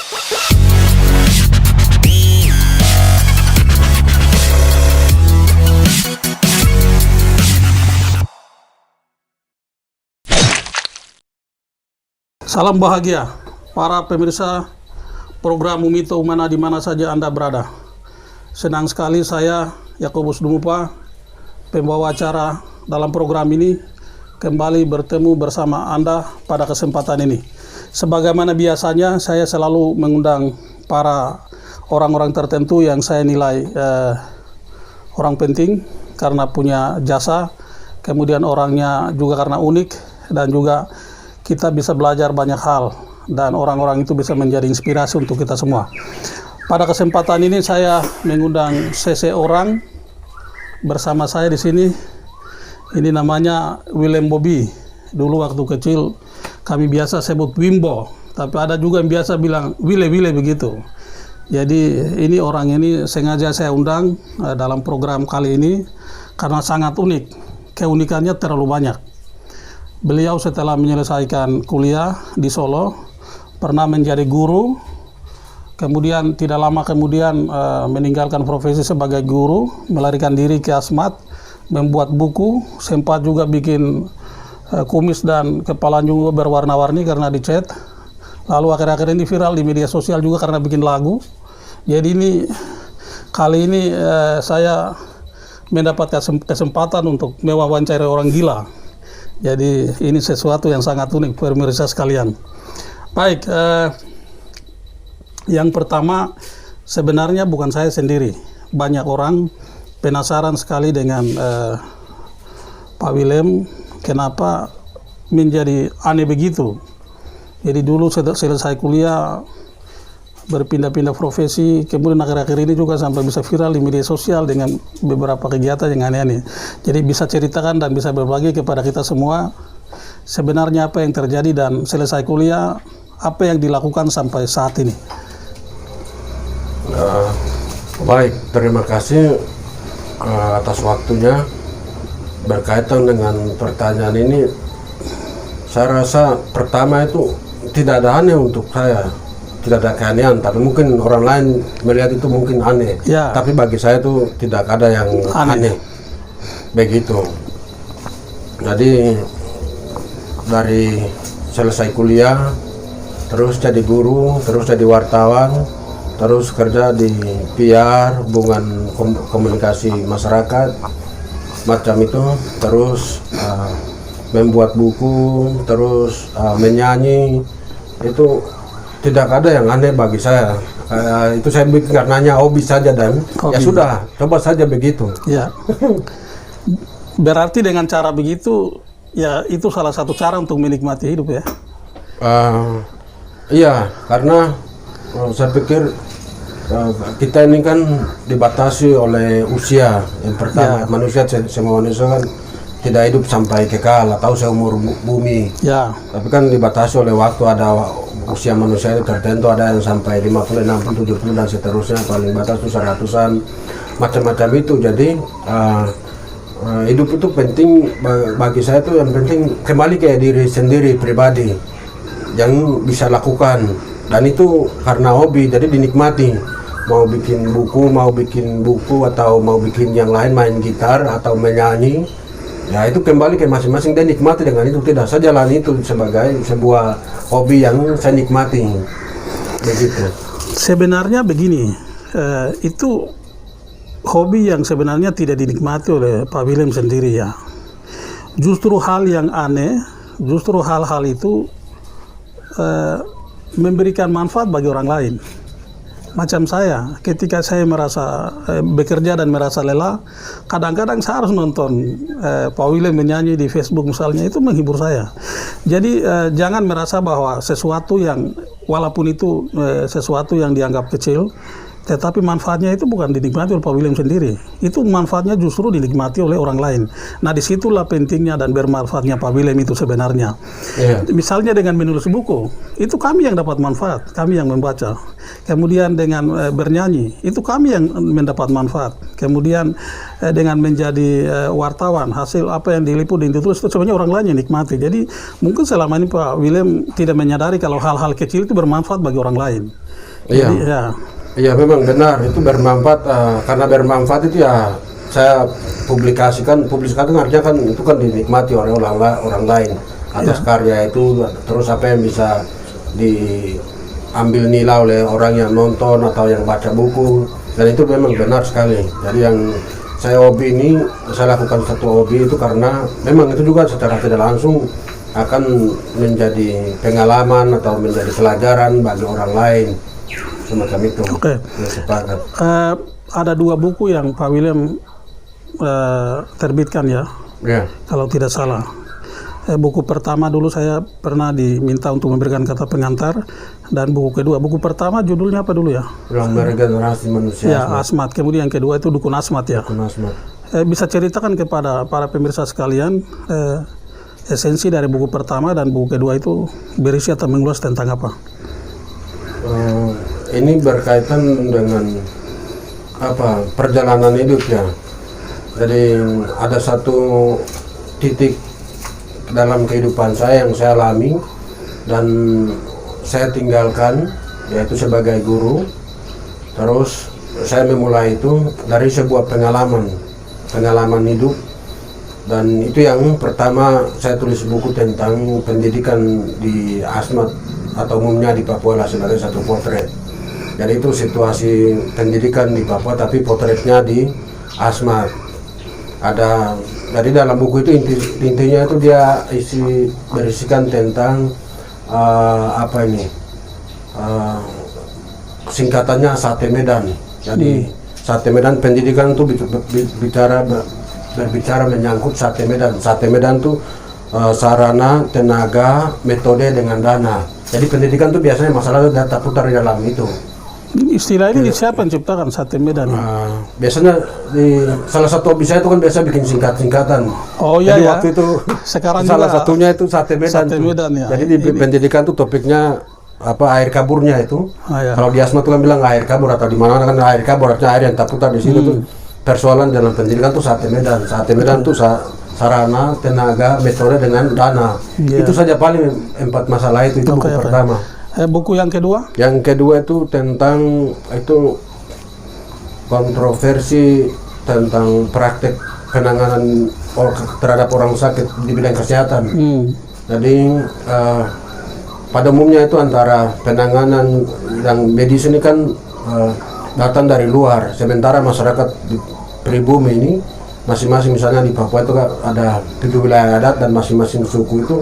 Salam bahagia para pemirsa program Umito Umana di mana saja Anda berada. Senang sekali saya, Yakobus Dumupa, pembawa acara dalam program ini, kembali bertemu bersama Anda pada kesempatan ini. Sebagaimana biasanya, saya selalu mengundang para orang-orang tertentu yang saya nilai orang penting karena punya jasa, kemudian orangnya juga karena unik, dan juga kita bisa belajar banyak hal, dan orang-orang itu bisa menjadi inspirasi untuk kita semua. Pada kesempatan ini saya mengundang seseorang bersama saya di sini. Ini namanya Willem Bobby. Dulu waktu kecil kami biasa sebut Wimbo, tapi ada juga yang biasa bilang Wile begitu. Jadi ini orang ini sengaja saya undang dalam program kali ini karena sangat unik. Keunikannya terlalu banyak. Beliau setelah menyelesaikan kuliah di Solo, pernah menjadi guru, kemudian tidak lama kemudian meninggalkan profesi sebagai guru, melarikan diri ke Asmat, membuat buku, sempat juga bikin kumis dan kepala juga berwarna-warni karena dicat. Lalu akhir-akhir ini viral di media sosial juga karena bikin lagu. Jadi kali ini saya mendapat kesempatan untuk mewawancarai orang gila. Jadi ini sesuatu yang sangat unik pemirsa sekalian. Baik, yang pertama sebenarnya bukan saya sendiri. Banyak orang penasaran sekali dengan Pak Willem, kenapa menjadi aneh begitu. Jadi dulu selesai kuliah, berpindah-pindah profesi, kemudian akhir-akhir ini juga sampai bisa viral di media sosial dengan beberapa kegiatan yang aneh-aneh. Jadi bisa ceritakan dan bisa berbagi kepada kita semua sebenarnya apa yang terjadi, dan selesai kuliah apa yang dilakukan sampai saat ini. Baik, terima kasih atas waktunya. Berkaitan dengan pertanyaan ini, saya rasa pertama itu tidak ada aneh untuk saya. Tidak ada keanehan, tapi mungkin orang lain melihat itu mungkin aneh. Ya. Tapi bagi saya itu tidak ada yang aneh. Begitu. Jadi dari selesai kuliah, terus jadi guru, terus jadi wartawan, terus kerja di PR, hubungan komunikasi masyarakat, macam itu, terus membuat buku, terus menyanyi, itu tidak ada yang aneh bagi saya. Itu saya bikin karenanya hobi saja, dan ya sudah, coba saja begitu. Ya. Berarti dengan cara begitu, ya itu salah satu cara untuk menikmati hidup ya? Iya, karena saya pikir kita ini kan dibatasi oleh usia. Yang pertama, manusia, semua manusia kan tidak hidup sampai kekal atau seumur bumi. Ya. Tapi kan dibatasi oleh waktu, ada usia manusia itu tertentu, ada yang sampai 50, 60, 70 dan seterusnya, paling batas itu 100-an, macam-macam itu. Jadi hidup itu penting bagi saya, itu yang penting kembali ke diri sendiri pribadi yang bisa lakukan, dan itu karena hobi, jadi dinikmati. Mau bikin buku atau mau bikin yang lain, main gitar atau menyanyi, ya itu kembali ke masing-masing, dan nikmati dengan itu. Tidak saya jalan itu sebagai sebuah hobi yang saya nikmati, begitu. Sebenarnya begini, itu hobi yang sebenarnya tidak dinikmati oleh Pak Willem sendiri ya. Justru hal yang aneh, justru hal-hal itu memberikan manfaat bagi orang lain. Macam saya, ketika saya merasa bekerja dan merasa lelah, kadang-kadang saya harus nonton Pak Willem menyanyi di Facebook misalnya, itu menghibur saya. Jadi jangan merasa bahwa sesuatu yang, walaupun itu sesuatu yang dianggap kecil, tetapi manfaatnya itu bukan dinikmati oleh Pak Willem sendiri. Itu manfaatnya justru dinikmati oleh orang lain. Nah, disitulah pentingnya dan bermanfaatnya Pak Willem itu sebenarnya. Yeah. Misalnya dengan menulis buku, itu kami yang dapat manfaat, kami yang membaca. Kemudian dengan bernyanyi, itu kami yang mendapat manfaat. Kemudian dengan menjadi wartawan, hasil apa yang diliput dan ditulis itu sebenarnya orang lain yang nikmati. Jadi mungkin selama ini Pak Willem tidak menyadari kalau hal-hal kecil itu bermanfaat bagi orang lain. Iya. Jadi, ya. Iya memang benar itu bermanfaat, karena bermanfaat itu ya saya publikasikan artinya kan itu kan dinikmati oleh orang lain atas karya itu, terus apa yang bisa diambil nilai oleh orang yang nonton atau yang baca buku, dan itu memang benar sekali. Jadi yang saya hobi ini, saya lakukan satu hobi itu karena memang itu juga secara tidak langsung akan menjadi pengalaman atau menjadi pelajaran bagi orang lain. Semacam itu. Oke. Ada 2 buku yang Pak William terbitkan ya, kalau tidak salah. Buku pertama dulu saya pernah diminta untuk memberikan kata pengantar, dan buku kedua, buku pertama judulnya apa dulu ya? Yang meregenerasi manusia. Ya, Asmat. Kemudian yang kedua itu Dukun Asmat ya. Dukun Asmat. Bisa ceritakan kepada para pemirsa sekalian esensi dari buku pertama dan buku kedua itu berisi atau mengulas tentang apa? Ini berkaitan dengan perjalanan hidup ya. Jadi ada satu titik dalam kehidupan saya yang saya alami dan saya tinggalkan, yaitu sebagai guru. Terus saya memulai itu dari sebuah pengalaman hidup, dan itu yang pertama saya tulis buku tentang pendidikan di Asmat atau umumnya di Papua lah, sebagai satu potret. Jadi itu situasi pendidikan di Papua, tapi potretnya di Asmat. Dari dalam buku itu intinya itu dia berisikan tentang singkatannya Sate Medan. Jadi Sate Medan, pendidikan itu berbicara menyangkut Sate Medan. Sate Medan itu sarana, tenaga, metode dengan dana. Jadi pendidikan itu biasanya masalah data putar di dalam itu. Istilah ini siapa yang ciptakan Sate Medan? Biasanya di salah satu hobi saya itu kan biasa bikin singkatan. Oh iya. Jadi ya. waktu itu sekarang salah satunya itu Sate Medan. Sate Medan ya. Jadi di pendidikan tuh topiknya air kaburnya itu. Ya. Kalau di Asmat tuh kan bilang air kabur, atau di mana kan air kabur, artinya air yang tak putar di situ tuh. Persoalan dalam pendidikan tuh Sate Medan. Sate Medan tuh sarana, tenaga, metode dengan dana. Itu saja paling 4 masalah itu buku pertama. Buku yang kedua? Yang kedua itu tentang kontroversi tentang praktek penanganan terhadap orang sakit di bidang kesehatan. Jadi pada umumnya itu antara penanganan yang medis ini kan datang dari luar, sementara masyarakat di pribumi ini masing-masing, misalnya di Papua itu ada 7 wilayah adat, dan masing-masing suku itu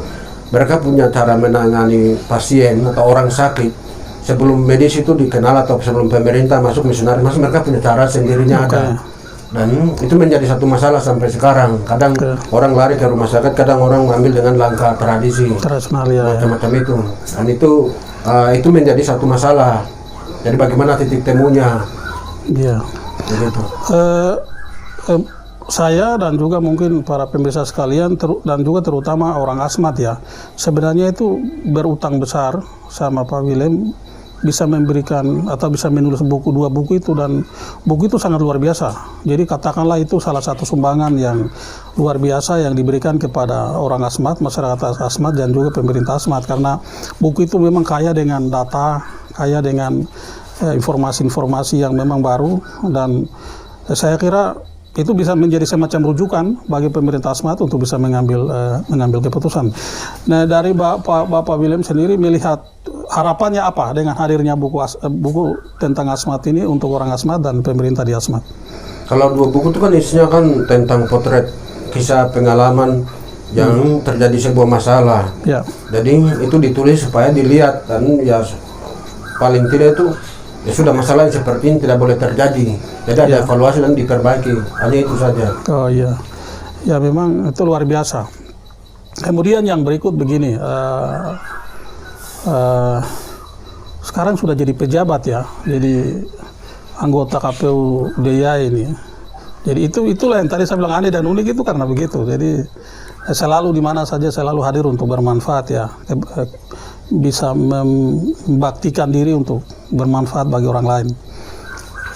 mereka punya cara menangani pasien atau orang sakit. Sebelum medis itu dikenal atau sebelum pemerintah masuk misionaris, mereka punya cara sendirinya ada. Dan itu menjadi satu masalah sampai sekarang. Kadang orang lari ke rumah sakit, kadang orang mengambil dengan langkah tradisi, macam-macam itu. Dan itu menjadi satu masalah. Jadi bagaimana titik temunya? Iya. Begitu. Saya dan juga mungkin para pemirsa sekalian dan juga terutama orang Asmat ya, sebenarnya itu berutang besar sama Pak William, bisa memberikan atau bisa menulis 2 buku itu, dan buku itu sangat luar biasa. Jadi katakanlah itu salah satu sumbangan yang luar biasa yang diberikan kepada orang Asmat, masyarakat Asmat, dan juga pemerintah Asmat, karena buku itu memang kaya dengan data, kaya dengan informasi-informasi yang memang baru, dan saya kira itu bisa menjadi semacam rujukan bagi pemerintah Asmat untuk bisa mengambil keputusan. Nah, dari Bapak William sendiri melihat harapannya apa dengan hadirnya buku tentang Asmat ini untuk orang Asmat dan pemerintah di Asmat? Kalau 2 buku itu kan isinya kan tentang potret kisah pengalaman yang terjadi sebuah masalah. Ya. Jadi itu ditulis supaya dilihat, dan ya paling tidak itu ya sudah, masalah yang seperti ini tidak boleh terjadi. Jadi ada evaluasi dan diperbaiki. Hanya itu saja. Oh iya, ya memang itu luar biasa. Kemudian yang berikut begini, sekarang sudah jadi pejabat ya, jadi anggota KPU DIY ini. Jadi itulah yang tadi saya bilang aneh dan unik itu karena begitu. Jadi selalu di mana saja selalu hadir untuk bermanfaat ya. Bisa membaktikan diri untuk bermanfaat bagi orang lain.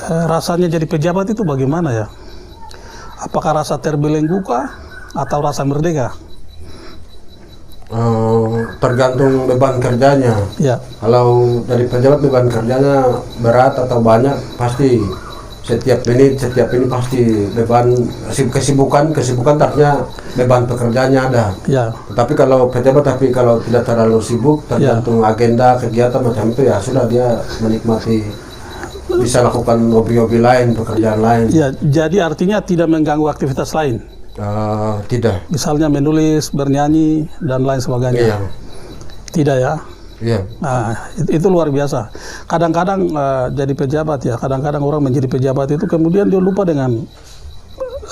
Rasanya jadi pejabat itu bagaimana ya? Apakah rasa terbelenggu kah atau rasa merdeka? tergantung beban kerjanya. Ya, Kalau dari pejabat beban kerjanya berat atau banyak, pasti setiap ini pasti beban kesibukan artinya beban pekerjaannya ada. ya, Tapi kalau pejabat kalau tidak terlalu sibuk, tergantung agenda kegiatan macam itu, ya sudah dia menikmati, bisa lakukan hobi-hobi lain, pekerjaan lain. ya. Jadi artinya tidak mengganggu aktivitas lain. Tidak. Misalnya menulis, bernyanyi, dan lain sebagainya. Iya. Tidak ya? Iya. Nah, itu luar biasa. Kadang-kadang jadi pejabat ya, kadang-kadang orang menjadi pejabat itu kemudian dia lupa dengan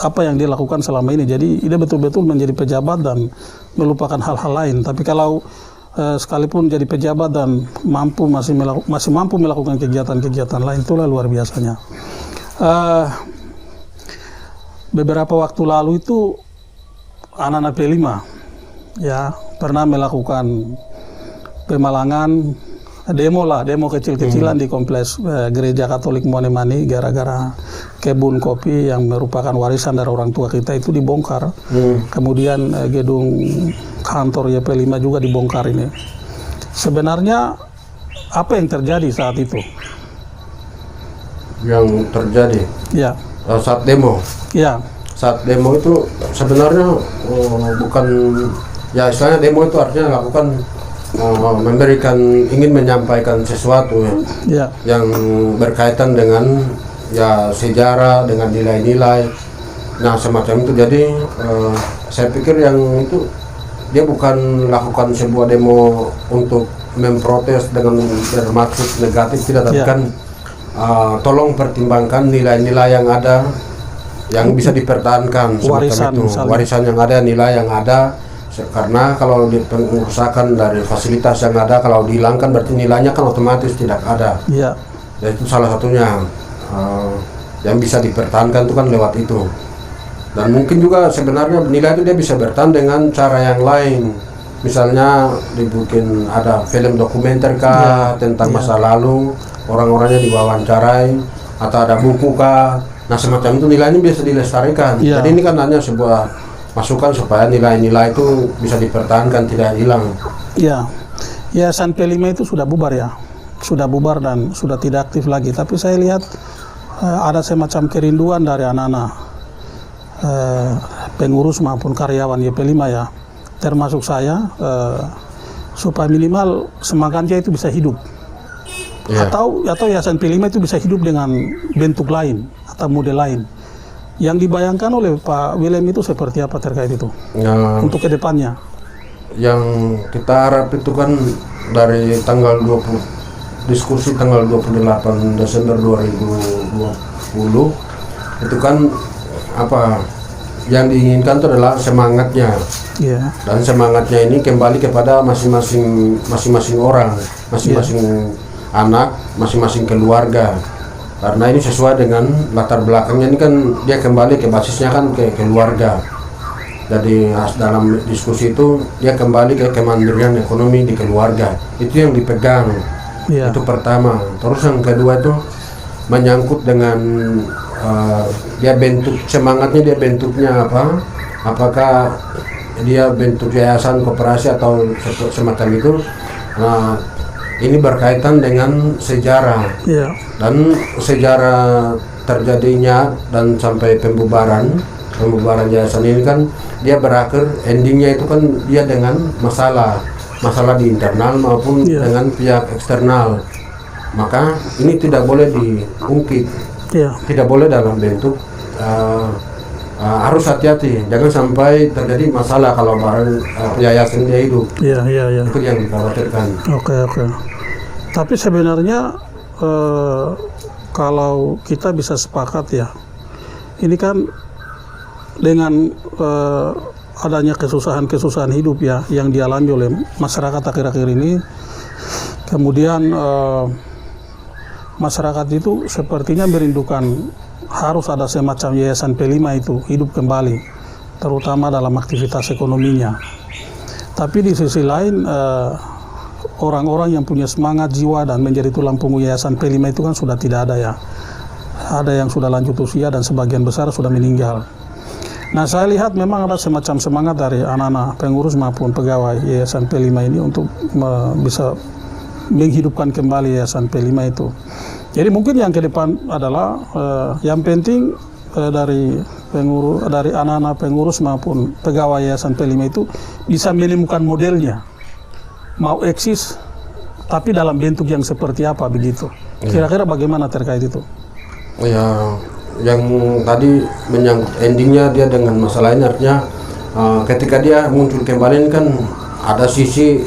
apa yang dia lakukan selama ini. Jadi dia betul-betul menjadi pejabat dan melupakan hal-hal lain. Tapi kalau sekalipun jadi pejabat dan masih mampu melakukan kegiatan-kegiatan lain, itulah luar biasanya. Beberapa waktu lalu itu anak-anak P5 ya pernah melakukan pemalangan, demo kecil-kecilan di kompleks gereja Katolik Monemani gara-gara kebun kopi yang merupakan warisan dari orang tua kita itu dibongkar. Kemudian gedung kantor YP5 juga dibongkar ini. Sebenarnya apa yang terjadi saat itu? Yang terjadi Ya, saat demo. ya, Saat demo itu sebenarnya bukan, ya istilahnya demo itu artinya lakukan ingin menyampaikan sesuatu ya, yang berkaitan dengan ya sejarah, dengan nilai-nilai, nah semacam itu. Jadi saya pikir yang itu dia bukan lakukan sebuah demo untuk memprotes dengan bermaksud negatif, tidak, tapi kan tolong pertimbangkan nilai-nilai yang ada, yang bisa dipertahankan, warisan yang ada, nilai yang ada. Karena kalau pengusahakan dari fasilitas yang ada, kalau dihilangkan berarti nilainya kan otomatis tidak ada. ya, Ya, itu salah satunya yang bisa dipertahankan itu kan lewat itu. Dan mungkin juga sebenarnya nilai itu dia bisa bertahan dengan cara yang lain. Misalnya dibikin ada film dokumenter kah tentang masa lalu, orang-orangnya diwawancarai, atau ada buku kah. Nah semacam itu nilainya bisa dilestarikan. Jadi ini kan hanya sebuah masukan supaya nilai-nilai itu bisa dipertahankan, tidak hilang. Ya, Yayasan P5 itu sudah bubar ya, sudah bubar dan sudah tidak aktif lagi. Tapi saya lihat ada semacam kerinduan dari anak-anak pengurus maupun karyawan YP5 ya, termasuk saya, supaya minimal semangatnya itu bisa hidup. Atau Yayasan P5 itu bisa hidup dengan bentuk lain atau model lain. Yang dibayangkan oleh Pak William itu seperti apa terkait itu untuk kedepannya? Yang kita harap itu kan dari tanggal 20, diskusi tanggal 28 Desember 2020 itu kan apa yang diinginkan itu adalah semangatnya. Dan semangatnya ini kembali kepada masing-masing orang, masing-masing anak, masing-masing keluarga. Karena ini sesuai dengan latar belakangnya, ini kan dia kembali ke basisnya kan ke keluarga. Jadi dalam diskusi itu dia kembali ke kemandirian ekonomi di keluarga. Itu yang dipegang. Itu pertama. Terus yang kedua itu menyangkut dengan dia bentuk semangatnya, dia bentuknya apa? Apakah dia bentuk yayasan, koperasi atau semacam itu? Nah, ini berkaitan dengan sejarah dan sejarah terjadinya dan sampai pembubaran yayasan ini kan dia berakhir, endingnya itu kan dia dengan masalah di internal maupun dengan pihak eksternal. Maka ini tidak boleh diungkit, tidak boleh dalam bentuk harus hati-hati, jangan sampai terjadi masalah kalau barang yayasan dia hidup. Itu yang dikhawatirkan. Oke. Tapi sebenarnya kalau kita bisa sepakat ya, ini kan dengan adanya kesusahan hidup ya yang dialami oleh masyarakat akhir-akhir ini, kemudian masyarakat itu sepertinya merindukan harus ada semacam Yayasan P5 itu hidup kembali, terutama dalam aktivitas ekonominya. Tapi di sisi lain orang-orang yang punya semangat jiwa dan menjadi tulang punggung Yayasan P5 itu kan sudah tidak ada ya. Ada yang sudah lanjut usia dan sebagian besar sudah meninggal. Nah, saya lihat memang ada semacam semangat dari anak-anak pengurus maupun pegawai Yayasan P5 ini untuk bisa menghidupkan kembali Yayasan P5 itu. Jadi mungkin yang ke depan adalah yang penting dari pengurus, dari anak-anak pengurus maupun pegawai Yayasan P5 itu bisa menemukan modelnya, mau eksis tapi dalam bentuk yang seperti apa begitu. Kira-kira bagaimana terkait itu? Ya, yang tadi menyangkut endingnya dia dengan masalah ini artinya ketika dia muncul kembali ini kan ada sisi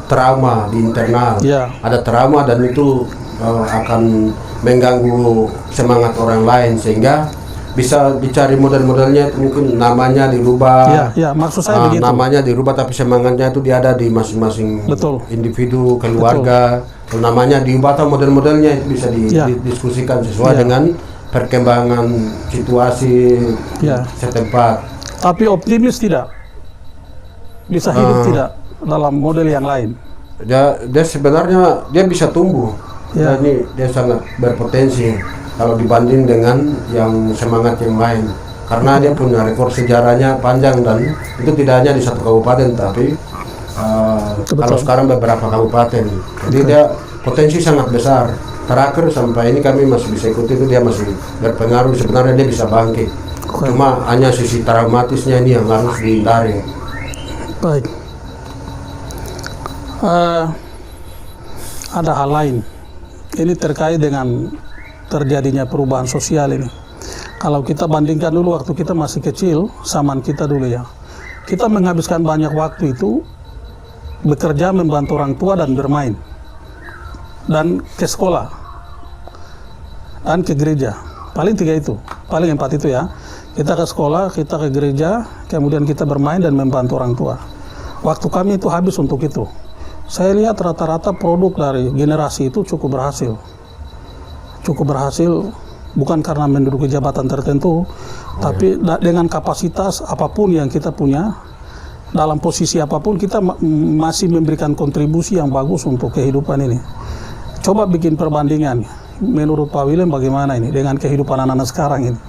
trauma di internal, ada trauma dan itu akan mengganggu semangat orang lain sehingga bisa dicari model-modelnya, mungkin namanya dirubah. Ya, maksud saya begitu. Namanya dirubah tapi semangatnya itu dia ada di masing-masing individu, keluarga. Kalau namanya diubah atau model-modelnya itu bisa didiskusikan sesuai dengan perkembangan situasi setempat. Tapi optimis tidak? Bisa hidup tidak dalam model yang lain? Dia sebenarnya dia bisa tumbuh. Nah, ini dia sangat berpotensi kalau dibanding dengan yang semangat yang lain, karena dia punya rekor sejarahnya panjang dan itu tidak hanya di satu kabupaten tapi kalau sekarang beberapa kabupaten. Jadi dia potensi sangat besar. Terakhir sampai ini kami masih bisa ikuti itu dia masih berpengaruh, sebenarnya dia bisa bangkit. Cuma hanya sisi traumatisnya ini yang harus dihindari. Baik. Ada hal lain. Ini terkait dengan terjadinya perubahan sosial ini. Kalau kita bandingkan dulu waktu kita masih kecil, zaman kita dulu ya, kita menghabiskan banyak waktu itu bekerja, membantu orang tua dan bermain, dan ke sekolah, dan ke gereja. Paling 3 itu, paling 4 itu ya. Kita ke sekolah, kita ke gereja, kemudian kita bermain dan membantu orang tua. Waktu kami itu habis untuk itu. Saya lihat rata-rata produk dari generasi itu cukup berhasil. Cukup berhasil bukan karena menduduki jabatan tertentu, tapi dengan kapasitas apapun yang kita punya, dalam posisi apapun kita masih memberikan kontribusi yang bagus untuk kehidupan ini. Coba bikin perbandingan, menurut Pak William bagaimana ini dengan kehidupan anak-anak sekarang ini?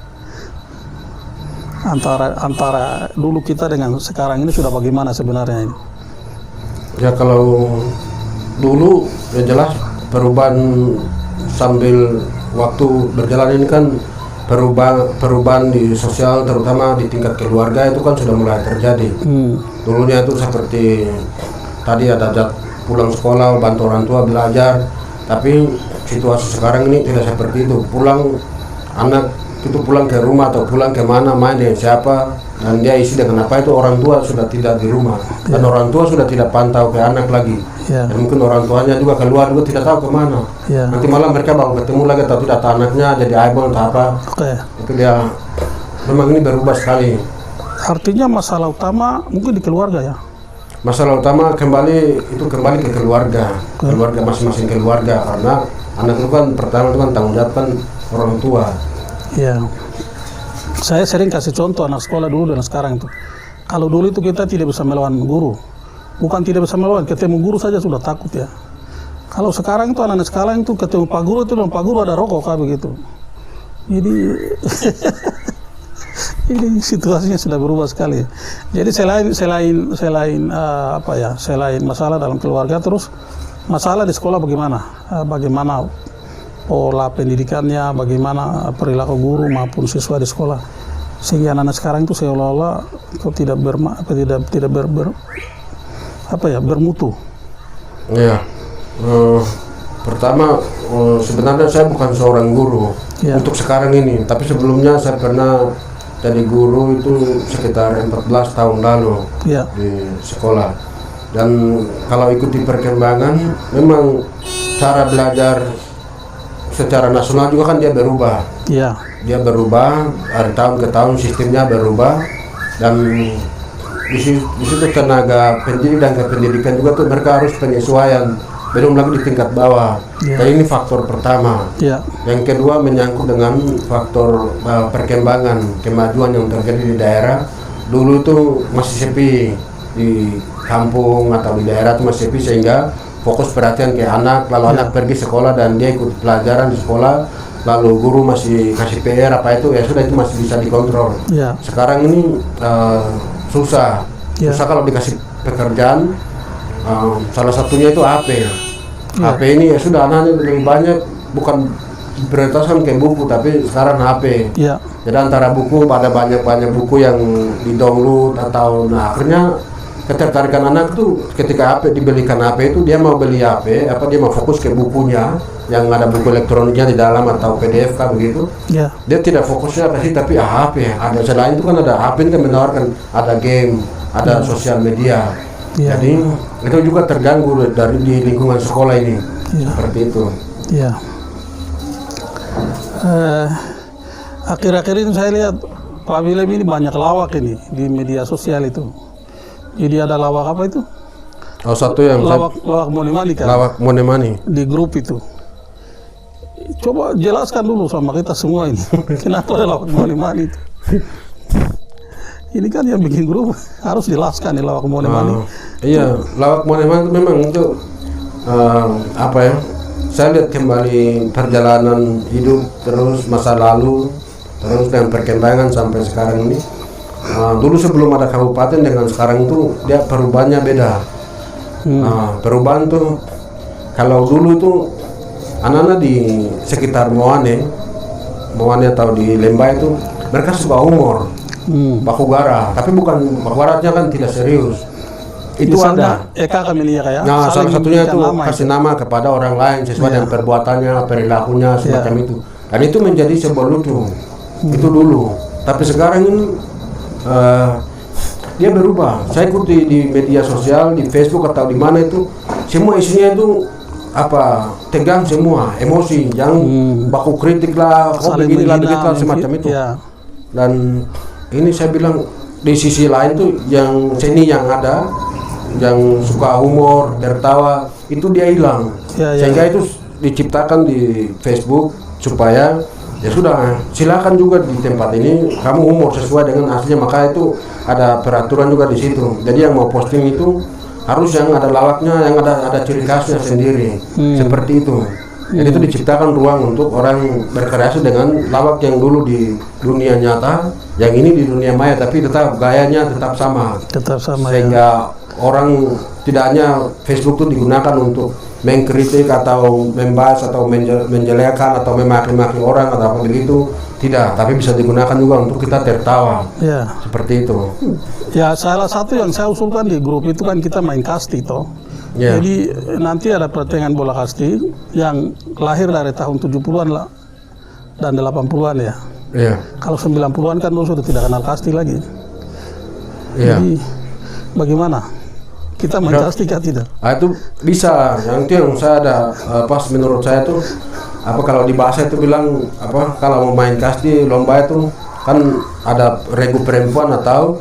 Antara dulu kita dengan sekarang ini sudah bagaimana sebenarnya ini? Ya, kalau dulu ya jelas perubahan sambil waktu berjalan ini kan perubahan di sosial, terutama di tingkat keluarga itu kan sudah mulai terjadi. Dulunya itu seperti tadi ada pulang sekolah, bantu orang tua belajar, tapi situasi sekarang ini tidak seperti itu. Anak itu pulang ke rumah atau pulang kemana, main dengan siapa, dan dia isi dengan apa itu orang tua sudah tidak di rumah, dan orang tua sudah tidak pantau ke anak lagi. Dan mungkin orang tuanya juga keluar juga tidak tahu kemana. Nanti malam mereka baru ketemu lagi atau tidak, anaknya jadi aibon atau apa. Itu dia, memang ini berubah sekali. Artinya masalah utama mungkin di keluarga ya? Masalah utama kembali ke keluarga masing-masing keluarga, karena anak itu kan pertama itu kan tanggung jawab kan orang tua. Ya, saya sering kasih contoh anak sekolah dulu dan sekarang itu. Kalau dulu itu kita tidak bisa melawan guru, bukan tidak bisa melawan, ketemu guru saja sudah takut ya. Kalau sekarang itu anak-anak sekarang itu ketemu Pak Guru itu, dan Pak Guru ada rokok kayak begitu. Jadi ini situasinya sudah berubah sekali. Jadi selain masalah dalam keluarga, terus masalah di sekolah bagaimana? Bagaimana pola pendidikannya, bagaimana perilaku guru maupun siswa di sekolah, sehingga anak-anak sekarang itu seolah-olah itu tidak bermutu. Iya. Pertama, sebenarnya saya bukan seorang guru untuk sekarang ini, tapi sebelumnya saya pernah jadi guru itu sekitar 14 tahun lalu di sekolah. Dan kalau ikuti perkembangan, memang cara belajar secara nasional juga kan dia berubah. Dia berubah dari tahun ke tahun, sistemnya berubah, dan di situ tenaga pendidik dan kependidikan juga tuh mereka harus penyesuaian, belum lagi di tingkat bawah. Jadi ini faktor pertama. Yang kedua menyangkut dengan faktor perkembangan, kemajuan yang terjadi di daerah. Dulu itu masih sepi di kampung atau di daerah itu masih sepi, sehingga fokus perhatian ke anak, lalu anak pergi sekolah dan dia ikut pelajaran di sekolah, lalu guru masih kasih PR apa itu, ya sudah itu masih bisa dikontrol. Ya. Sekarang ini susah. Ya. Susah kalau dikasih pekerjaan. Salah satunya itu HP. Ya. HP ini ya sudah anak-anak lebih banyak bukan prioritaskan ke buku, tapi sekarang HP. Ya. Jadi antara buku, ada banyak buku yang di-download atau akhirnya ketertarikan anak tuh ketika HP dibelikan HP itu dia mau beli HP, dia mau fokus ke bukunya yang ada buku elektroniknya di dalam atau PDF kan begitu. Ya. Dia tidak fokusnya ke situ, tapi HP. Ada selain itu kan ada HP yang menawarkan ada game, ada sosial media. Ya. Jadi itu juga terganggu dari di lingkungan sekolah ini. Ya. Seperti itu. Ya. Akhir-akhir ini saya lihat Pak Willem ini banyak lawak ini di media sosial itu. Jadi ada lawak apa itu? Oh, satu yang Lawak Monemani kan? lawak Monemani Di grup itu. Coba jelaskan dulu sama kita semua ini. Kenapa ada lawak Monemani itu? Ini kan yang bikin grup harus jelaskan nih lawak Monemani. Iya, lawak Monemani itu memang itu apa ya? Saya lihat kembali perjalanan hidup, terus masa lalu, terus dengan perkembangan sampai sekarang ini. Dulu sebelum ada kabupaten dengan sekarang itu dia perubahannya beda. Perubahan tuh kalau dulu itu anak-anak di sekitar Moane atau di Lembah itu mereka suka humor, baku gara, tapi bukan baku garanya kan tidak serius. Itu misalnya, ada. Eka Kamelia kayak. Nah, salah satunya itu nama kasih nama kepada orang lain sesuai dengan perbuatannya, perilakunya semacam itu. Dan itu menjadi sebuah lucu. Itu dulu. Tapi sekarang ini dia berubah. Saya ikuti di media sosial, di Facebook atau di mana itu, semua isinya itu tegang semua, emosi, yang baku kritik lah, beginilah begitulah semacam itu. Ya. Dan ini saya bilang di sisi lain tuh yang seni yang ada, yang suka humor, tertawa, itu dia hilang. Sehingga itu diciptakan di Facebook supaya ya sudah, silakan juga di tempat ini kamu humor sesuai dengan aslinya, maka itu ada peraturan juga di situ. Jadi yang mau posting itu harus yang ada lawaknya, yang ada ciri khasnya sendiri, seperti itu. Jadi itu diciptakan ruang untuk orang berkreasi dengan lawak yang dulu di dunia nyata, yang ini di dunia maya, tapi tetap gayanya tetap sama. Sehingga orang tidak hanya Facebook itu digunakan untuk mengkritik atau membahas atau menjelekan atau memaki-maki orang atau apa begitu, tidak, tapi bisa digunakan juga untuk kita tertawa. Ya. Seperti itu. Ya, salah satu yang saya usulkan di grup itu kan kita main kasti toh. Ya. Jadi nanti ada pertandingan bola kasti yang lahir dari tahun 70-an lah dan 80-an ya. Iya. Kalau 90-an kan dulu sudah tidak kenal kasti lagi. Iya. Jadi bagaimana? Kita main kasti kan tidak? Itu bisa. Yang itu yang saya ada pas menurut saya tuh kalau di bahasa itu bilang kalau mau main kasti lomba itu kan ada regu perempuan atau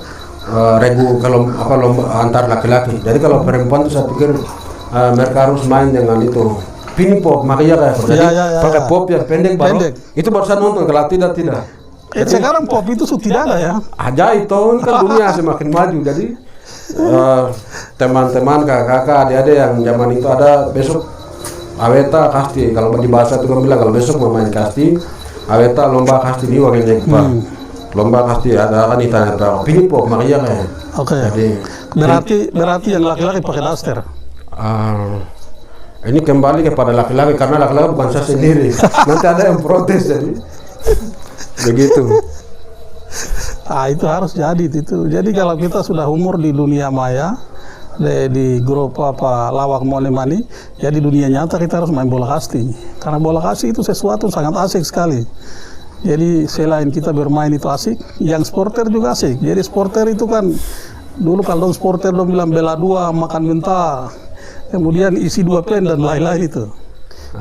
regu kalau lomba antar laki-laki. Jadi kalau perempuan itu saya pikir mereka harus main dengan itu pini pop, makanya kayak pakai pop yang pendek. Itu baru saya nonton, kalau tidak. Jadi, sekarang pop itu sudah tidak ada ya. Ajaib toh, kan dunia semakin maju. Jadi teman-teman, kakak-kakak, adik-adik yang zaman itu ada besok aweta kasti. Kalau di bahasa itu kan bilang kalau besok mau main kasti, aweta lomba kasti di wakilnya lomba kasti ada kan ditanya pini pop, makanya kayak. Oke. Berarti yang laki-laki pakai daster. Ini kembali kepada laki-laki karena laki-laki bukan saya sendiri. Nanti ada yang protes jadi begitu. Itu harus jadi itu. Jadi kalau kita sudah umur di dunia maya, di grup lawak Monemani, ya di dunia nyata kita harus main bola kasti. Karena bola kasti itu sesuatu sangat asik sekali. Jadi selain kita bermain itu asik, yang sporter juga asik. Jadi sporter itu kan dulu kalau sporter dong bilang bela dua, makan bentar, kemudian isi 2 pen dan lain-lain itu.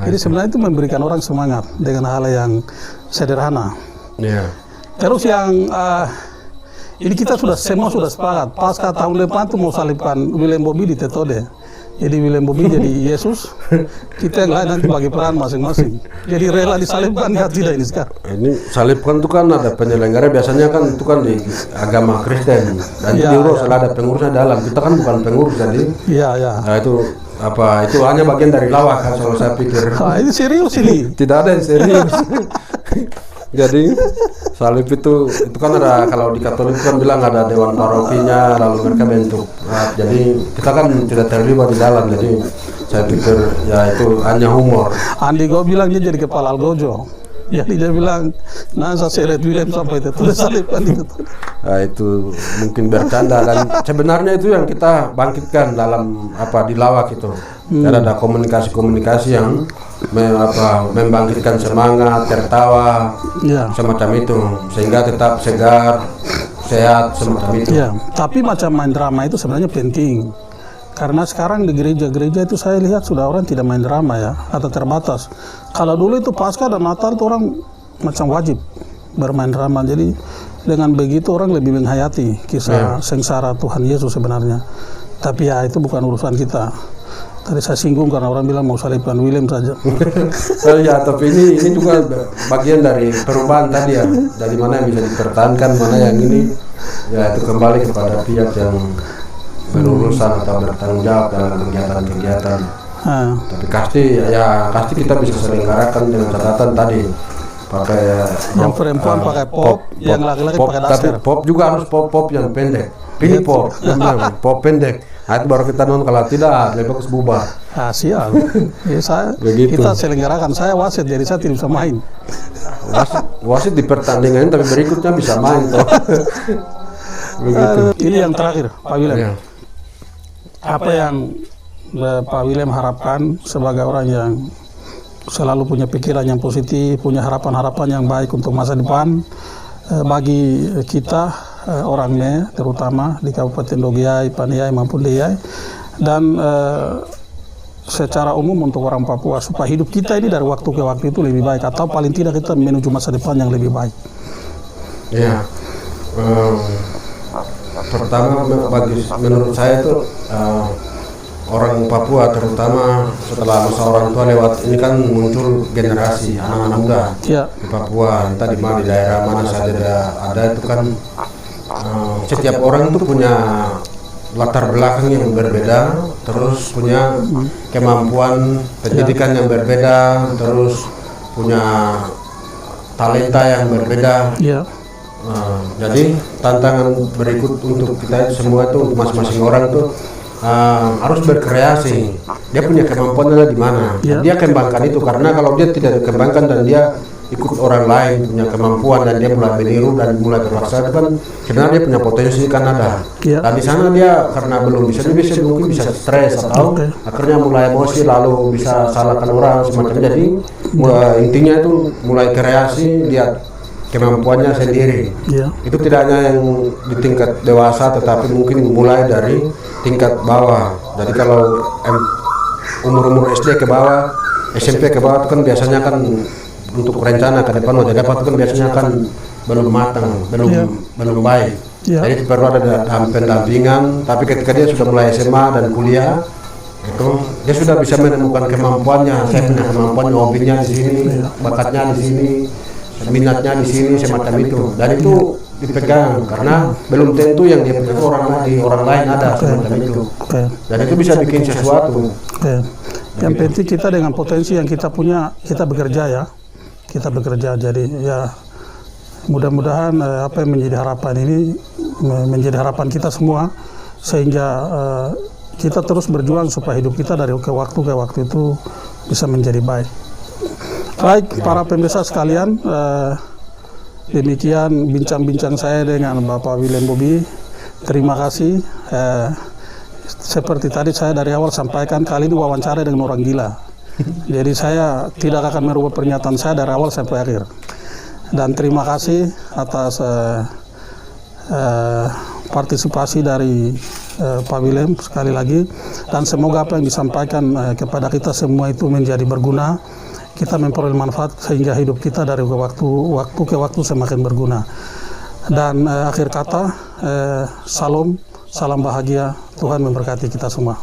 Jadi sebenarnya itu memberikan orang semangat dengan hal yang sederhana. Yeah. Terus yang ini kita semua sudah sepakat. Pasca tahun depan itu mau salibkan Willem Bobby di Tetode. Jadi Willem Bobby jadi Yesus, kita yang lain nanti bagi peran masing-masing. Jadi rela disalibkan nggak tidak ini sekarang? Ini salibkan itu kan ada penyelenggara, biasanya kan itu kan di agama Kristen dan di Euro ada pengurusnya dalam. Kita kan bukan pengurus jadi. Iya. Nah, itu apa itu hanya bagian dari lawak kan, kalau saya pikir. Ini serius ini. Tidak ada yang serius. Jadi salib itu kan ada, kalau di Katolik kan bilang ada dewan parokinya, lalu mereka bentuk. Nah, jadi kita kan tidak terlibat di dalam, jadi saya pikir ya itu hanya humor. Andi gue bilang dia jadi kepala Algojo. Jadi dia bilang, nah saya seret William sampai itu tulis salib kan itu. Nah, itu mungkin bercanda, dan sebenarnya itu yang kita bangkitkan dalam apa di lawak itu. Ada komunikasi-komunikasi yang membangkitkan semangat, tertawa, semacam itu, sehingga tetap segar, sehat, semacam itu. Ya, tapi macam main drama itu sebenarnya penting. Karena sekarang di gereja-gereja itu saya lihat sudah orang tidak main drama ya, atau terbatas. Kalau dulu itu Paskah dan Natal itu orang macam wajib bermain drama. Jadi dengan begitu orang lebih menghayati kisah sengsara Tuhan Yesus sebenarnya. Tapi ya itu bukan urusan kita. Tadi saya singgung karena orang bilang mau salibkan William saja. Ya, tapi ini juga bagian dari perubahan tadi ya. Dari mana yang bisa dipertahankan, mana yang ini ya itu kembali kepada pihak yang berurusan atau bertanggung jawab dalam kegiatan-kegiatan. Tapi pasti kita bisa selenggarakan dengan catatan tadi pakai yang perempuan pakai pop, yang laki-laki pakai daster. Tapi pop juga harus pop yang pendek. Pilih pop, pop pendek. Nah, itu baru kita nonton, kalau tidak lebih bagus bubar. Siap. Ya, kita selenggarakan. Saya wasit, jadi saya tidak bisa main. Wasit di pertandingan, tapi berikutnya bisa main toh. Ini yang terakhir, Pak William. Apa yang Pak William harapkan sebagai orang yang selalu punya pikiran yang positif, punya harapan-harapan yang baik untuk masa depan bagi kita orang Me, terutama di Kabupaten Dogiai, Paniai maupun Deyai, dan secara umum untuk orang Papua, supaya hidup kita ini dari waktu ke waktu itu lebih baik, atau paling tidak kita menuju masa depan yang lebih baik. Ya, pertama menurut saya itu orang Papua, terutama setelah masa orang tua lewat, ini kan muncul generasi anak-anak muda di Papua, entah di mana, di daerah mana saja ada itu kan. Setiap orang itu punya latar belakang yang berbeda, terus punya kemampuan pendidikan yang berbeda, terus punya talenta yang berbeda. Jadi tantangan berikut untuk kita semua itu, untuk masing-masing orang itu harus berkreasi. Dia punya kemampuannya di mana, dia kembangkan itu. Karena kalau dia tidak dikembangkan dan dia ikut orang lain punya kemampuan dan dia mulai meniru dan mulai berpaksa, itu kan sebenarnya dia punya potensi kan ada. Dan di sana dia karena belum bisa mungkin bisa stres atau akhirnya mulai emosi lalu bisa salahkan orang semacam. Jadi intinya itu mulai kreasi, lihat kemampuannya sendiri. Itu tidak hanya yang di tingkat dewasa, tetapi mungkin mulai dari tingkat bawah. Jadi kalau umur SD ke bawah, SMP ke bawah itu kan biasanya kan untuk rencana ke depan wajah dapat itu kan biasanya kan belum matang, belum baik. Jadi perlu ada pendampingan. Tapi ketika dia sudah mulai SMA dan kuliah, itu dia sudah bisa menemukan kemampuannya. Saya punya kemampuan, hobinya di sini, bakatnya di sini, minatnya di sini, semacam itu. Dan itu dipegang karena belum tentu yang dia punya orang lain ada semacam itu. Dan itu bisa bikin sesuatu. Yang penting kita dengan potensi yang kita punya, kita bekerja ya. Kita bekerja, jadi ya mudah-mudahan apa yang menjadi harapan ini menjadi harapan kita semua, sehingga kita terus berjuang supaya hidup kita dari waktu ke waktu itu bisa menjadi baik. Baik para pemirsa sekalian, demikian bincang-bincang saya dengan Bapak William Bobi. Terima kasih. Seperti tadi saya dari awal sampaikan, kali ini wawancara dengan orang gila. Jadi saya tidak akan merubah pernyataan saya dari awal sampai akhir. Dan terima kasih atas partisipasi dari Pak William sekali lagi. Dan semoga apa yang disampaikan kepada kita semua itu menjadi berguna. Kita memperoleh manfaat sehingga hidup kita dari waktu ke waktu semakin berguna. Dan akhir kata, salam bahagia, Tuhan memberkati kita semua.